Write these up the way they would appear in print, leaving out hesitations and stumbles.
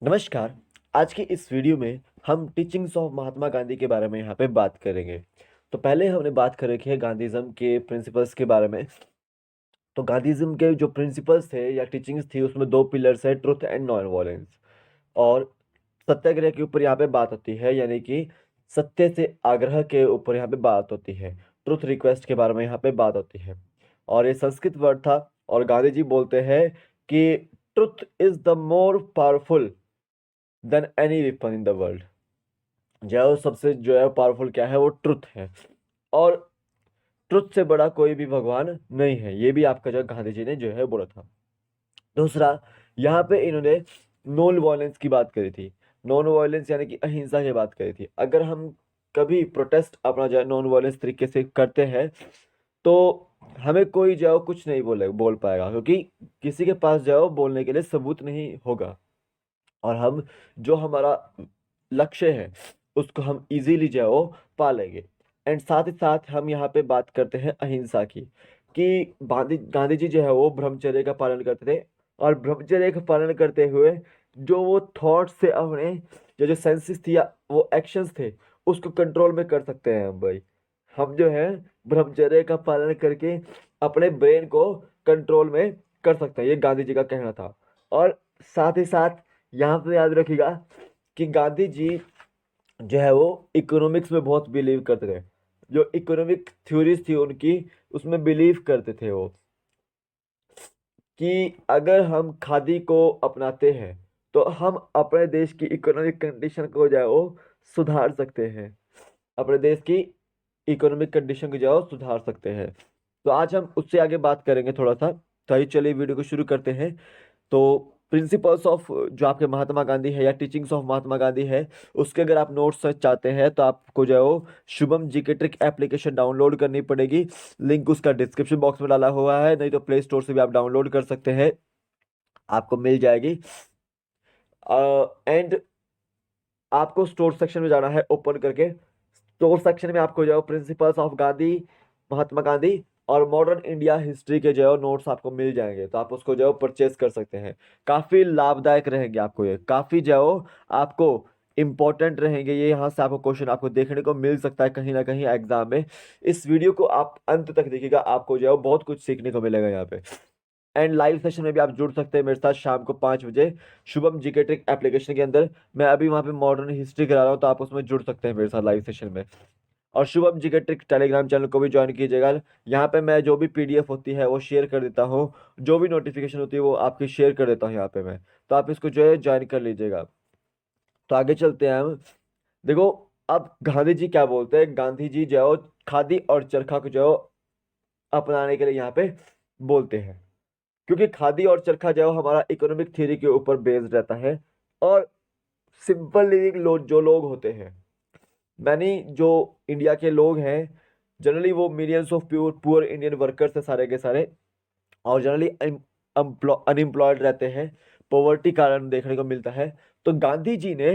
नमस्कार। आज की इस वीडियो में हम टीचिंग्स ऑफ महात्मा गांधी के बारे में यहाँ पे बात करेंगे। तो पहले हमने बात कर रखी है गांधीज़्म के प्रिंसिपल्स के बारे में। तो गांधीज़्म के जो प्रिंसिपल्स थे या टीचिंग्स थी उसमें 2 पिलर्स है, ट्रुथ एंड नॉन वायलेंस। और सत्याग्रह के ऊपर यहाँ पे बात होती है, यानी कि सत्य से आग्रह के ऊपर यहाँ पे बात होती है। ट्रुथ रिक्वेस्ट के बारे में यहाँ पे बात होती है। और ये संस्कृत वर्ड था और गांधी जी बोलते हैं कि truth is the more powerful than any weapon in the world. जो है वो सबसे जो है पावरफुल क्या है, वो ट्रुथ है। और ट्रुथ से बड़ा कोई भी भगवान नहीं है, ये भी आपका जो गांधी जी ने जो है बोला था। दूसरा, यहाँ पे इन्होंने नॉन वायलेंस की बात करी थी। नॉन वायलेंस यानी कि अहिंसा की बात करी थी। अगर हम कभी प्रोटेस्ट अपना जो है नॉन वायलेंस तरीके से करते हैं तो हमें कोई जो है वो कुछ नहीं बोल पाएगा, क्योंकि किसी के पास जो है वो बोलने के लिए सबूत नहीं होगा। और हम जो हमारा लक्ष्य है उसको हम इजीली जो है वो पा लेंगे। एंड साथ ही साथ हम यहाँ पे बात करते हैं अहिंसा की, कि गांधी गांधी जी जो है वो ब्रह्मचर्य का पालन करते थे। और ब्रह्मचर्य का पालन करते हुए जो वो थॉट से अपने जो जो सेंसेस थी या वो एक्शंस थे उसको कंट्रोल में कर सकते हैं हम भाई। हम जो है ब्रह्मचर्य का पालन करके अपने ब्रेन को कंट्रोल में कर सकते हैं, ये गांधी जी का कहना था। और साथ ही साथ यहाँ पे याद रखिएगा कि गांधी जी जो है वो इकोनॉमिक्स में बहुत बिलीव करते थे। जो इकोनॉमिक थ्योरीज थी उनकी, उसमें बिलीव करते थे वो कि अगर हम खादी को अपनाते हैं तो हम अपने देश की इकोनॉमिक कंडीशन को जो है वो सुधार सकते हैं। अपने देश की इकोनॉमिक कंडीशन को जो है वो सुधार सकते हैं। तो आज हम उससे आगे बात करेंगे थोड़ा सा। तो आइए चलिए वीडियो को शुरू करते हैं। तो प्रिंसिपल्स ऑफ जो आपके महात्मा गांधी है या टीचिंग्स ऑफ महात्मा गांधी है, उसके अगर आप नोट्स चाहते हैं तो आपको जो है वो Shubham GK trick application download करनी पड़ेगी। लिंक उसका डिस्क्रिप्शन बॉक्स में डाला हुआ है, नहीं तो प्ले स्टोर से भी आप डाउनलोड कर सकते हैं, आपको मिल जाएगी। एंड आपको स्टोर सेक्शन में जाना है, ओपन करके स्टोर सेक्शन में आपको जो है प्रिंसिपल्स ऑफ गांधी, महात्मा गांधी और मॉडर्न इंडिया हिस्ट्री के जो है नोट्स आपको मिल जाएंगे। तो आप उसको जो है परचेज कर सकते हैं। काफ़ी लाभदायक रहेंगे आपको, ये काफ़ी जो है आपको इंपॉर्टेंट रहेंगे। ये यहाँ से आपको क्वेश्चन आपको देखने को मिल सकता है कहीं ना कहीं एग्जाम में। इस वीडियो को आप अंत तक देखिएगा, आपको जो है बहुत कुछ सीखने को मिलेगा यहाँ पे। एंड लाइव सेशन में भी आप जुड़ सकते हैं मेरे साथ शाम को 5 बजे शुभम जीके ट्रिक एप्लीकेशन के अंदर। मैं अभी वहाँ पे मॉडर्न हिस्ट्री करा रहा हूँ, तो आप उसमें जुड़ सकते हैं मेरे साथ लाइव सेशन में। और Shubham GK trick Telegram channel को भी ज्वाइन कीजिएगा। यहाँ पे मैं जो भी पीडीएफ होती है वो शेयर कर देता हूँ, जो भी नोटिफिकेशन होती है वो आपकी शेयर कर देता हूँ यहाँ पे मैं। तो आप इसको जो है ज्वाइन कर लीजिएगा। तो आगे चलते हैं हम। देखो, अब गांधी जी क्या बोलते हैं। गांधी जी जो है वो खादी और चरखा को जो है वो अपनाने के लिए यहाँ पे बोलते हैं, क्योंकि खादी और चरखा जो है हमारा इकोनॉमिक थ्योरी के ऊपर बेस्ड रहता है। और सिंपल लिविंग लोग जो लोग होते हैं, मैनी जो इंडिया के लोग हैं, जनरली वो millions of pure poor Indian workers है सारे के सारे। और जनरली अनएम्प्लॉयड रहते हैं, पॉवर्टी कारण देखने को मिलता है। तो गांधी जी ने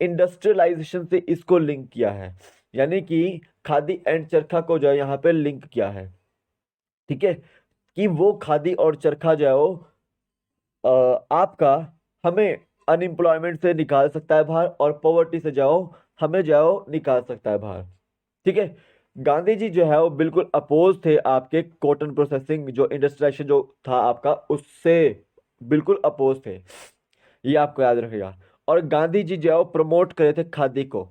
इंडस्ट्रियलाइजेशन से इसको लिंक किया है, यानी कि खादी एंड चरखा को जो है यहाँ पे लिंक किया है। ठीक है, कि वो खादी और चरखा जो है वो आपका हमें अनएम्प्लॉयमेंट से निकाल सकता है बाहर, और पॉवर्टी से जाओ हमें जाओ निकाल सकता है बाहर। ठीक है, गांधी जी जो है वो बिल्कुल अपोज थे आपके कॉटन प्रोसेसिंग जो इंडस्ट्रियलाइजेशन जो था आपका, उससे बिल्कुल अपोज थे, ये आपको याद रखेगा। और गांधी जी जो है वो प्रमोट करे थे खादी को।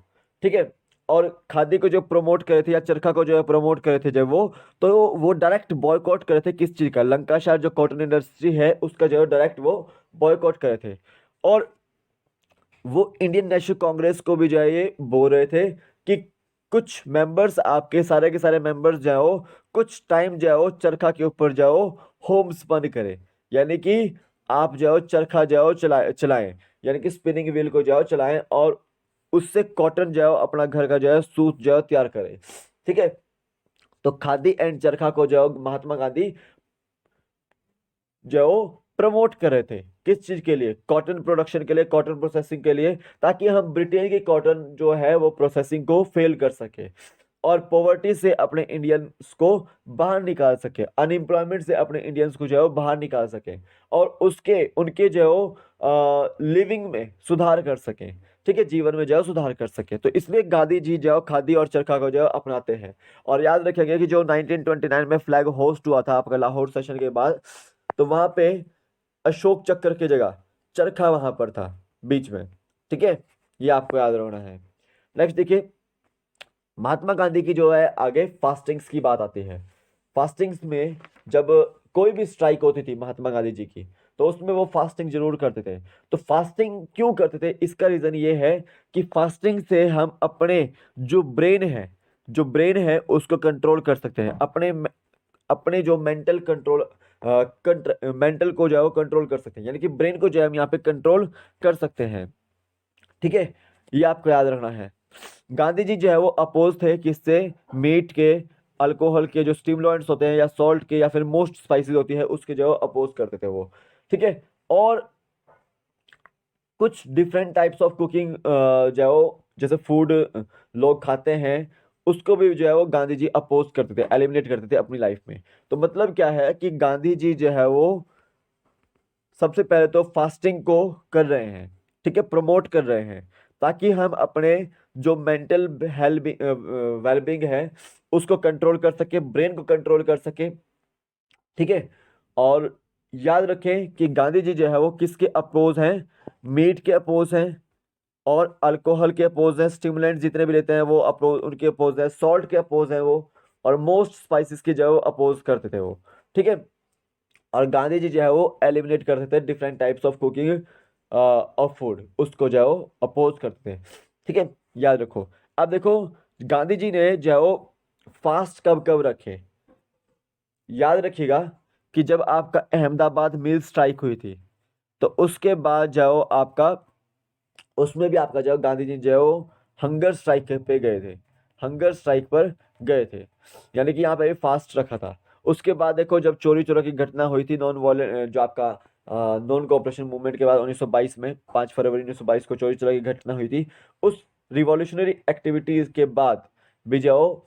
ठीक है, और खादी को जो प्रमोट करे थे या चरखा को जो है प्रमोट करे थे जब वो, तो वो डायरेक्ट बॉयकॉट करे थे किस चीज का, लंकाशायर जो कॉटन इंडस्ट्री है उसका जो है डायरेक्ट वो बॉयकॉट करे थे। और वो इंडियन नेशनल कांग्रेस को भी जो है ये बोल रहे थे कि कुछ मेंबर्स, आपके सारे के सारे मेंबर्स जाओ कुछ टाइम जाओ चरखा के ऊपर जाओ होम स्पन करें, यानी कि आप जाओ चरखा जाओ चलाएं, यानी कि स्पिनिंग व्हील को जाओ चलाएं और उससे कॉटन जाओ अपना घर का जो है सूत जाओ तैयार करें। ठीक है, तो खादी एंड चरखा को जाओ महात्मा गांधी जो प्रमोट कर रहे थे किस चीज के लिए, कॉटन प्रोडक्शन के लिए, कॉटन प्रोसेसिंग के लिए, ताकि हम ब्रिटेन की कॉटन जो है वो प्रोसेसिंग को फेल कर सके और पॉवर्टी से अपने इंडियंस को बाहर निकाल सके, अनएम्प्लॉयमेंट से अपने इंडियंस को जो है वो बाहर निकाल सके। और उसके उनके जो लिविंग में सुधार कर सकें, ठीक है, जीवन में जो है सुधार कर सके। तो इसलिए गांधी जी जो है खादी और चरखा को जो है अपनाते हैं। और याद रखेंगे कि जो 1929 में फ्लैग होस्ट हुआ था आपका लाहौर सेशन के बाद, तो वहां पे अशोक चक्र की जगह चरखा वहां पर था बीच में, ठीक है, ये आपको याद रखना है। नेक्स्ट देखिए, महात्मा गांधी की जो है आगे फास्टिंग्स की बात आती है। फास्टिंग्स में जब कोई भी स्ट्राइक होती थी महात्मा गांधी जी की, तो उसमें वो फास्टिंग जरूर करते थे। तो फास्टिंग क्यों करते थे, इसका रीजन ये है कि फास्टिंग से हम अपने जो ब्रेन है, जो ब्रेन है उसको कंट्रोल कर सकते हैं, अपने अपने जो मेंटल कंट्रोल, मेंटल को जो है वो कंट्रोल कर सकते हैं, यानी कि ब्रेन को जो है हम यहाँ पे कंट्रोल कर सकते हैं, ठीक है, ये आपको याद रखना है। गांधी जी जो है वो अपोज थे किससे, मीट के, अल्कोहल के जो स्टिमुलेंट्स होते हैं या सॉल्ट के या फिर मोस्ट स्पाइसेस होती है उसके जो अपोज करते थे वो, ठीक है। और कुछ डिफरेंट टाइप्स ऑफ कुकिंग जो है वो जैसे फूड लोग खाते हैं उसको भी जो है वो गांधी जी अपोज करते थे, एलिमिनेट करते थे अपनी लाइफ में। तो मतलब क्या है कि गांधी जी जो है वो सबसे पहले तो फास्टिंग को कर रहे हैं, ठीक है, प्रमोट कर रहे हैं, ताकि हम अपने जो मेंटल वेलबींग है उसको कंट्रोल कर सके, ब्रेन को कंट्रोल कर सके, ठीक है। और याद रखें कि गांधी जी जो है वो किसके अपोज हैं, मीट के अपोज हैं, और अल्कोहल के अपोज हैं, स्टिमुलेंट जितने भी लेते हैं वो अपोज, उनके अपोज है, सॉल्ट के अपोज हैं वो, और मोस्ट स्पाइसेस के जो है वो अपोज करते थे वो, ठीक है। और गांधी जी जो है वो एलिमिनेट करते थे different types of cooking of food, उसको जो है वो अपोज करते थे, ठीक है, याद रखो। अब देखो गांधी जी ने जो है वो फास्ट कब कब रखे, याद रखिएगा कि जब आपका अहमदाबाद मिल स्ट्राइक हुई थी, तो उसके बाद जो आपका, उसमें भी आपका जो गांधी जी जो हंगर स्ट्राइक पे गए थे, हंगर स्ट्राइक पर गए थे, यानी कि यहाँ पे फास्ट रखा था। उसके बाद देखो जब चोरी चोरी की घटना हुई थी नॉन वायलेंट, जो आपका नॉन कोऑपरेशन मूवमेंट के बाद 1922 में, 5 फरवरी 1922 को चोरी चोरी की घटना हुई थी, उस रिवॉल्यूशनरी एक्टिविटीज के बाद भी जो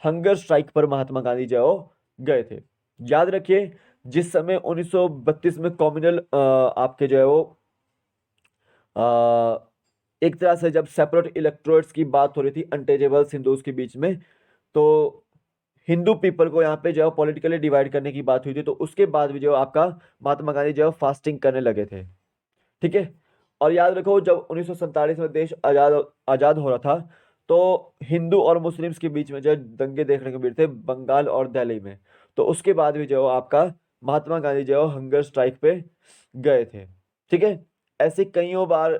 हंगर स्ट्राइक पर महात्मा गांधी जो गए थे। याद रखिए जिस समय 1932 में कम्युनल आपके जो है वो अ, एक तरह से जब सेपरेट इलेक्टोरेट्स की बात हो रही थी अनटचेबल्स हिंदूज के बीच में, तो हिंदू पीपल को यहाँ पे जो है पॉलिटिकली डिवाइड करने की बात हुई थी, तो उसके बाद भी जो आपका महात्मा गांधी जो है फास्टिंग करने लगे थे, ठीक है। और याद रखो जब 1947 में देश आजाद आजाद हो रहा था, तो हिंदू और मुस्लिम्स के बीच में जो दंगे देखने को मिले थे बंगाल और दिल्ली में, तो उसके बाद भी जो आपका महात्मा गांधी जो हंगर स्ट्राइक पे गए थे, ठीक है। ऐसे कईयों बार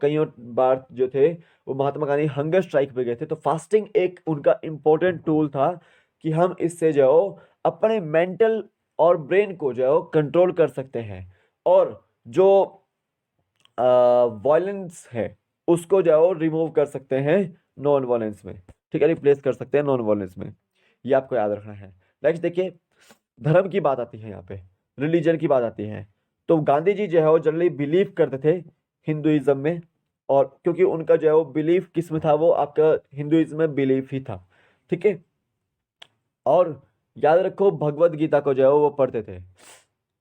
कईयों बार जो थे वो महात्मा गांधी हंगर स्ट्राइक पे गए थे। तो फास्टिंग एक उनका इम्पोर्टेंट टूल था कि हम इससे जो अपने मेंटल और ब्रेन को जो कंट्रोल कर सकते हैं, और जो वायलेंस है उसको जो रिमूव कर सकते हैं नॉन वायलेंस में, ठीक है, रिप्लेस कर सकते हैं नॉन वायलेंस में, ये आपको याद रखना है। नेक्स्ट देखिए, धर्म की बात आती है यहाँ पे, रिलीजन की बात आती है। तो गांधी जी जो है वो जनरली बिलीव करते थे हिंदुइज्म में, और क्योंकि उनका जो है वो बिलीफ किस में था, वो आपका हिंदुइज्म में बिलीफ ही था, ठीक है। और याद रखो भगवत गीता को जो है वो पढ़ते थे,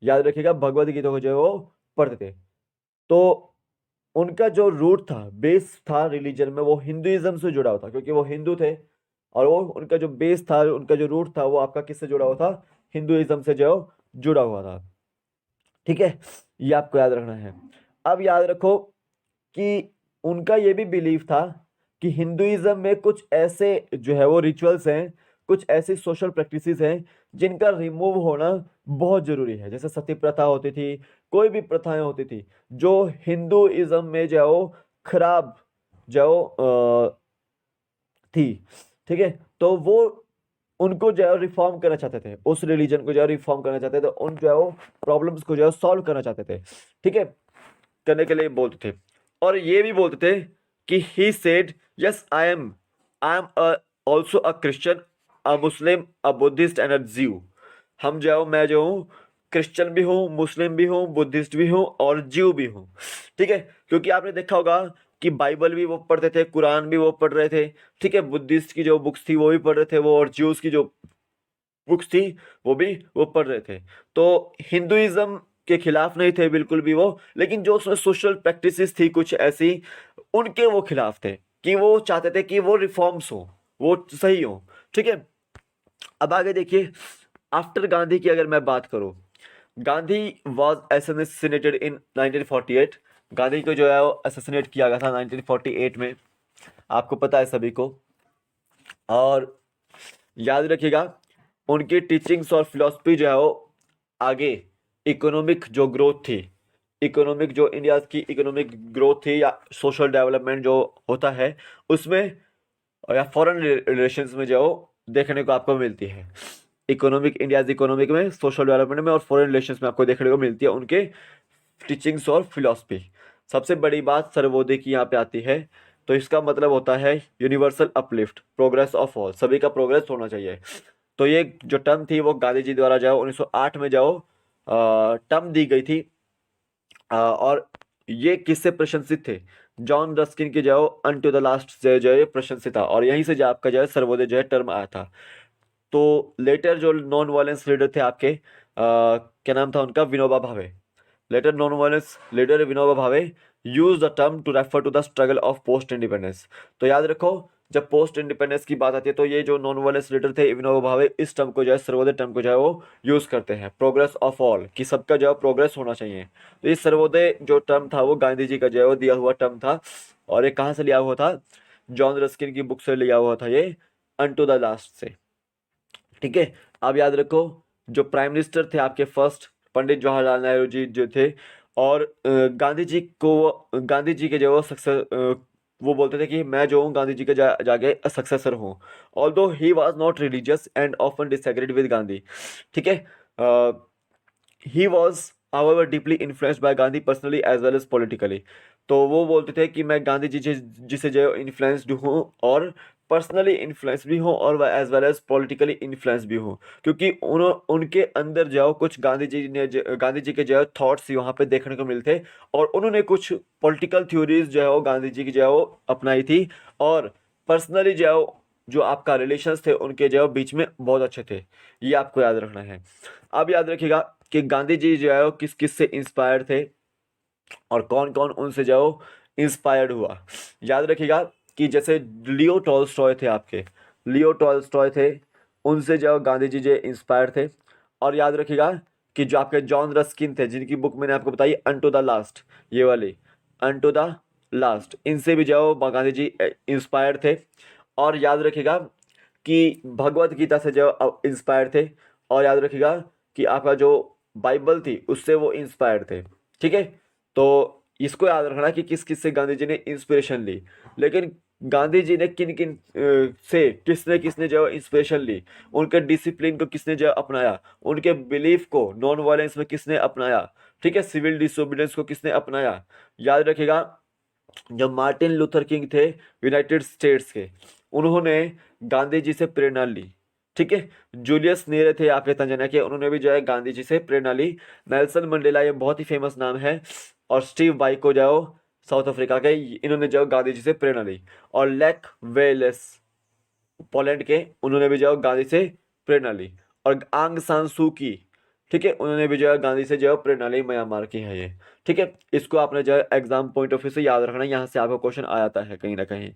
याद रखिएगा भगवत गीता को जो है वो पढ़ते थे। तो उनका जो रूट था, बेस था रिलीजन में, वो हिंदुइज्म से जुड़ा हुआ था, क्योंकि वो हिंदू थे, और वो उनका जो बेस था, उनका जो रूट था वो आपका किससे जुड़ा हुआ था, हिंदुइज्म से जो जुड़ा हुआ था, ठीक है, ये आपको याद रखना है। अब याद रखो कि उनका ये भी बिलीव था कि हिंदुइज्म में कुछ ऐसे जो है वो रिचुअल्स हैं, कुछ ऐसी सोशल प्रैक्टिसेस हैं जिनका रिमूव होना बहुत जरूरी है। जैसे सती प्रथा होती थी, कोई भी प्रथाएं होती थी जो हिंदुइज्म में जो है वो खराब जो थी, ठीक है। तो वो उनको जो है रिफॉर्म करना चाहते थे, उस रिलीजन को जो है रिफॉर्म करना चाहते थे, उन जो है वो प्रॉब्लम्स को जो है सॉल्व करना चाहते थे, ठीक है, करने के लिए बोलते थे। और ये भी बोलते थे कि he said yes I am also a Christian, a Muslim, a Buddhist and अ ज्यू। हम जो है मैं जो हूँ क्रिश्चियन भी हूँ, मुस्लिम भी हूँ, बुद्धिस्ट भी हूँ और ज्यू भी हूँ, ठीक है। क्योंकि आपने देखा होगा कि बाइबल भी वो पढ़ते थे, कुरान भी वो पढ़ रहे थे, ठीक है, बुद्धिस्ट की जो बुक्स थी वो भी पढ़ रहे थे वो, और ज्यूस की जो बुक्स थी वो भी वो पढ़ रहे थे। तो हिंदुइज्म के खिलाफ नहीं थे बिल्कुल भी वो, लेकिन जो उसमें सोशल प्रैक्टिसेस थी कुछ ऐसी, उनके वो खिलाफ थे, कि वो चाहते थे कि वो रिफॉर्म्स हो, वो सही हो। ठीक है, अब आगे देखिए, आफ्टर गांधी की अगर मैं बात करूं, गांधी वॉज assassinated इन 1948। गांधी को जो है वो असैसिनेट किया गया था 1948 में, आपको पता है सभी को। और याद रखिएगा, उनकी टीचिंग्स और फिलॉसफी जो है वो आगे इकोनॉमिक जो ग्रोथ थी, इकोनॉमिक जो इंडिया की इकोनॉमिक ग्रोथ थी या सोशल डेवलपमेंट जो होता है उसमें, या फॉरेन रिलेशंस में जो देखने को आपको मिलती है। इकोनॉमिक, इंडिया इकोनॉमिक में, सोशल डेवलपमेंट में और फॉरेन रिलेशंस में आपको देखने को मिलती है उनके टीचिंग्स और फिलॉसफी। सबसे बड़ी बात सर्वोदय की यहाँ पे आती है, तो इसका मतलब होता है universal uplift, progress of all, सभी का प्रोग्रेस होना चाहिए। तो ये जो टर्म थी वो गांधी जी द्वारा जाओ 1908 में जाओ टर्म दी गई थी। और ये किससे प्रशंसित थे? जॉन रस्किन के जो अनटू द लास्ट से जो है प्रशंसित था, और यहीं से जो आपका जो है सर्वोदय जो है टर्म आया था। तो लेटर जो नॉन वायलेंस लीडर थे आपके, क्या नाम था उनका? Vinoba Bhave. Later non violence leader Vinoba Bhave use the term to refer to the struggle of post independence. तो याद रखो, जब पोस्ट इंडिपेंडेंस की बात आती है तो ये जो नॉन वायलेंस लीडर थे विनोबा भावे, इस टर्म को जो है सर्वोदय टर्म को जो है वो यूज करते हैं, प्रोग्रेस ऑफ ऑल, कि सबका जो है प्रोग्रेस होना चाहिए। तो ये सर्वोदय जो टर्म था वो गांधी जी का जो है वो दिया हुआ टर्म था, और ये कहाँ से लिया हुआ था? जॉन रस्किन की बुक से लिया हुआ था ये, अनटू द लास्ट से। ठीक है, अब याद रखो, जो प्राइम मिनिस्टर थे आपके फर्स्ट, पंडित जवाहरलाल नेहरू जी जो थे, और गांधी जी को, गांधी जी के जो सक्सेस, वो बोलते थे कि मैं जो हूँ गांधी जी के जाके सक्सेसर हूँ। Although he was not religious and often disagreed with Gandhi. ठीक है, he was however deeply influenced by Gandhi personally as well as politically। तो वो बोलते थे कि मैं गांधी जी जिसे जो इन्फ्लुएंस्ड हूँ, और पर्सनली इन्फ्लुएंस भी हूँ, और as well as politically influence भी हूँ, क्योंकि उनके अंदर जो कुछ गांधी जी के जो थॉट्स वहाँ पे देखने को मिलते, और उन्होंने कुछ पॉलिटिकल थ्योरीज जो है वो गांधी जी की जो है वो अपनाई थी, और पर्सनली जो आपका रिलेशंस थे उनके जो बीच में बहुत अच्छे थे। ये आपको याद रखना है। अब याद रखिएगा कि गांधी जी जो है वो किस किस से इंस्पायर थे, और कौन कौन उनसे जो इंस्पायर्ड हुआ। याद रखिएगा कि जैसे लियो टॉल्स्टॉय थे आपके, लियो टॉल्स्टॉय थे, उनसे जो गांधी जी जो इंस्पायर थे। और याद रखिएगा कि जो आपके जॉन रस्किन थे, जिनकी बुक मैंने आपको बताई अनटू द लास्ट, ये वाली अनटू द लास्ट, इनसे भी जो गांधी जी इंस्पायर थे। और याद रखिएगा कि भगवत गीता से जो इंस्पायर थे। और याद रखिएगा कि आपका जो बाइबल थी उससे वो इंस्पायर थे। ठीक है, तो इसको याद रखना कि किस किस से गांधी जी ने इंस्पिरेशन ली। लेकिन गांधी जी ने किन किन से किसने किसने जो इंस्पिरेशन ली, उनके डिसिप्लिन को किसने जो अपनाया, उनके बिलीफ को नॉन वायलेंस में किसने अपनाया, ठीक है, सिविल डिसोबीडियंस को किसने अपनाया। याद रखिएगा, जो मार्टिन लूथर किंग थे यूनाइटेड स्टेट्स के, उन्होंने गांधी जी से प्रेरणा ली। ठीक है, जूलियस नेरे थे आपके तंजानिया के, उन्होंने भी जो है गांधी जी से प्रेरणा ली। नेल्सन मंडेला, ये बहुत ही फेमस नाम है। और स्टीव बाइको जो साउथ अफ्रीका के, इन्होंने जो गांधी जी से प्रेरणा ली। और लेक वेलेस पोलैंड के, उन्होंने भी जो गांधी से प्रेरणा ली। और आंग सान सू की, ठीक है, उन्होंने भी जो है गांधी से जो है प्रेरणा ली, म्यांमार की है ये। ठीक है, इसको आपने जो है एग्जाम पॉइंट ऑफ व्यू से याद रखना, यहाँ से आपका क्वेश्चन आ जाता है कहीं ना कहीं।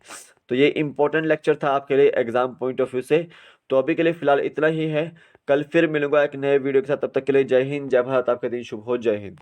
तो ये इंपॉर्टेंट लेक्चर था आपके लिए एग्जाम पॉइंट ऑफ व्यू से। तो अभी के लिए फिलहाल इतना ही है, कल फिर मिलूंगा एक नए वीडियो के साथ। तब तक के लिए जय हिंद, जय भारत, आपका दिन शुभ हो, जय हिंद।